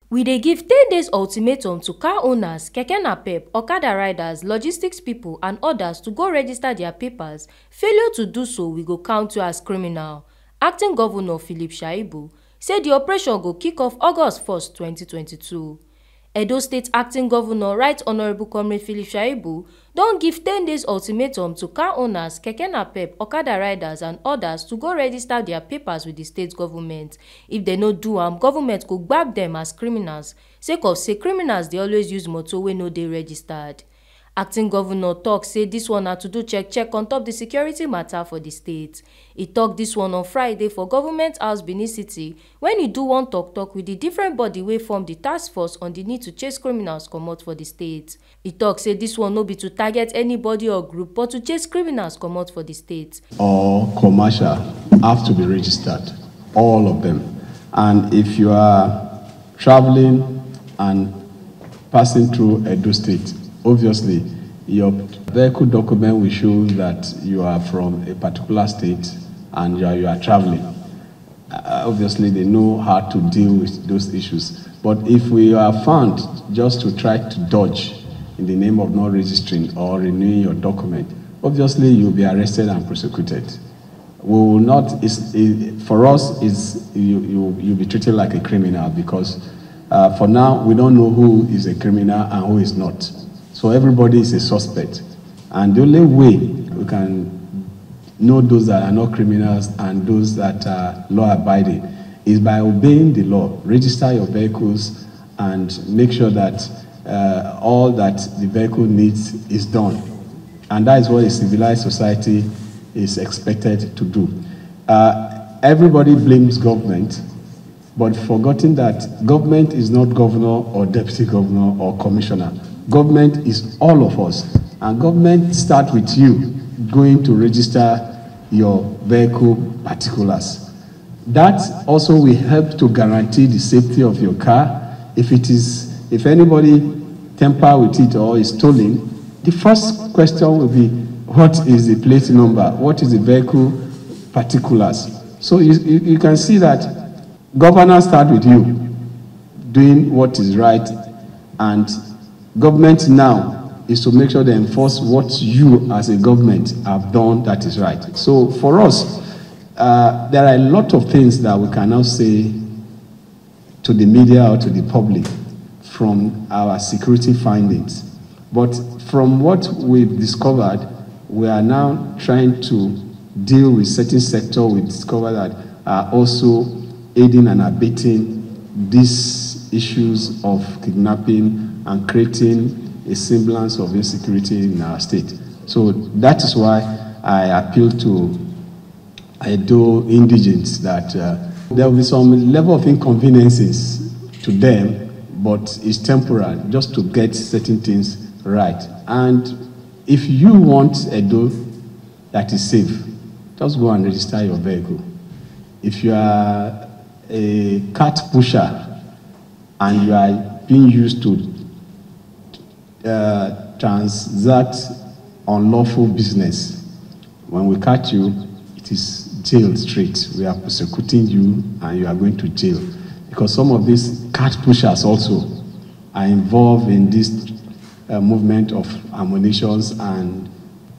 We dey give 10 days ultimatum to car owners, Keke Napepe, Okada riders, logistics people and others to go register their papers. Failure to do so, we go count you as criminal. Acting Governor Shaibu said the operation go kick off August 1st, 2022. Edo State Acting Governor Right Honorable Comrade Shaibu don give 10 days ultimatum to car owners, Keke Napepe, Okada riders and others to go register their papers with the state government. If they no do am, government go gbab them as criminals, sake of say criminals dey always use motor wey no dey registered. Acting Governor tok say dis one na to do check on top the security matter for the state. E tok dis one on Friday for Government House Benin City when e do one talk with the different body wey form the task force on the need to chase criminals comot for the state. E tok say dis one no be to target anybody or group but to chase criminals comot for the state. Or commercial have to be registered, all of them. And if you are traveling and passing through Edo State, obviously, your vehicle document will show that you are from a particular state and you are traveling. Obviously, they know how to deal with those issues. But if we are found just to try to dodge in the name of not registering or renewing your document, obviously you'll be arrested and prosecuted. We will not, for us, you'll be treated like a criminal because for now, we don't know who is a criminal and who is not. So everybody is a suspect. And the only way we can know those that are not criminals and those that are law-abiding is by obeying the law. Register your vehicles and make sure that all that the vehicle needs is done. And that is what a civilized society is expected to do. Everybody blames government, but forgetting that government is not governor or deputy governor or commissioner. Government is all of us, and government starts with you going to register your vehicle particulars. That also will help to guarantee the safety of your car. If anybody tamper with it or is stolen, the first question will be, what is the plate number? What is the vehicle particulars? So you can see that governors start with you doing what is right, and government now is to make sure they enforce what you as a government have done that is right. So for us, there are a lot of things that we can now say to the media or to the public from our security findings. But from what we've discovered, we are now trying to deal with certain sectors we discover that are also aiding and abetting these issues of kidnapping and creating a semblance of insecurity in our state. So that is why I appeal to Edo indigents that there will be some level of inconveniences to them, but it's temporary, just to get certain things right. And if you want Edo that is safe, just go and register your vehicle. If you are a cart pusher and you are being used to transact unlawful business, when we catch you, it is jail straight. We are persecuting you and you are going to jail. Because some of these cart pushers also are involved in this movement of ammunitions and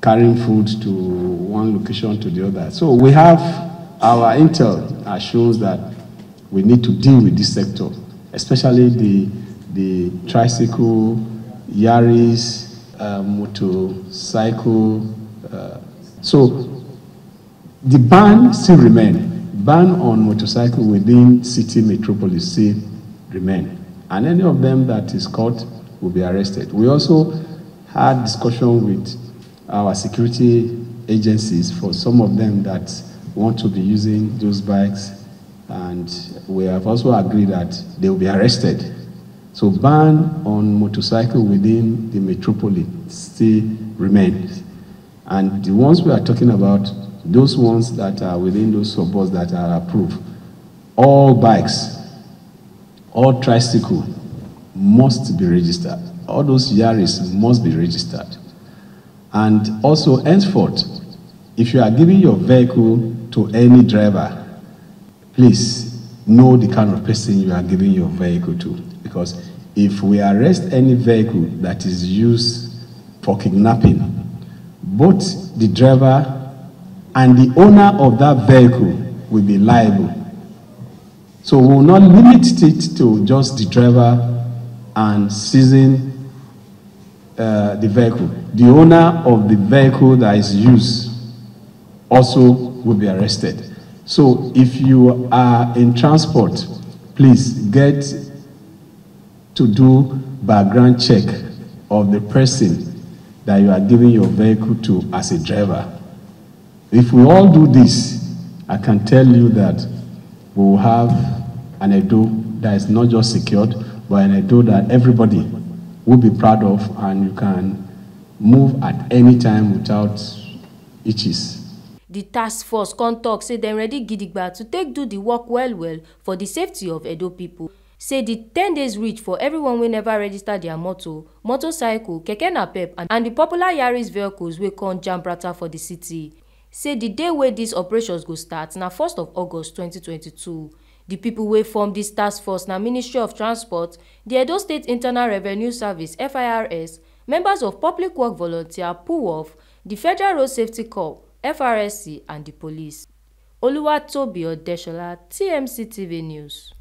carrying food to one location to the other. So we have our intel shows that we need to deal with this sector, especially the tricycle, Yaris, motorcycle. So the ban still remain. Ban on motorcycle within city metropolis still remain. And any of them that is caught will be arrested. We also had discussion with our security agencies for some of them that want to be using those bikes, and we have also agreed that they will be arrested. So ban on motorcycle within the metropolis still remains. And the ones we are talking about, those ones that are within those suburbs that are approved, all bikes, all tricycle must be registered. All those Yaris must be registered. And also, henceforth, if you are giving your vehicle to any driver, please know the kind of person you are giving your vehicle to. Because if we arrest any vehicle that is used for kidnapping, both the driver and the owner of that vehicle will be liable. So we will not limit it to just the driver and seizing the vehicle. The owner of the vehicle that is used also will be arrested. So if you are in transport, please get to do background check of the person that you are giving your vehicle to as a driver. If we all do this, I can tell you that we will have an Edo that is not just secured, but an Edo that everybody will be proud of, and you can move at any time without hitches. The task force come tok say dem ready gidigba to take do the work well for the safety of Edo people. Say the 10 days reach for everyone wey never register their motorcycle, Keke Napep and the popular Yaris vehicles wey come jam brata for the city. Say the day wey these operations go start na 1st of August 2022. The people wey form this task force na Ministry of Transport, the Edo State Internal Revenue Service (FIRS), members of Public Work Volunteer (PUWOV), the Federal Road Safety Corps (FRSC) and the police. Oluwatobi Odeshola, TMC TV News.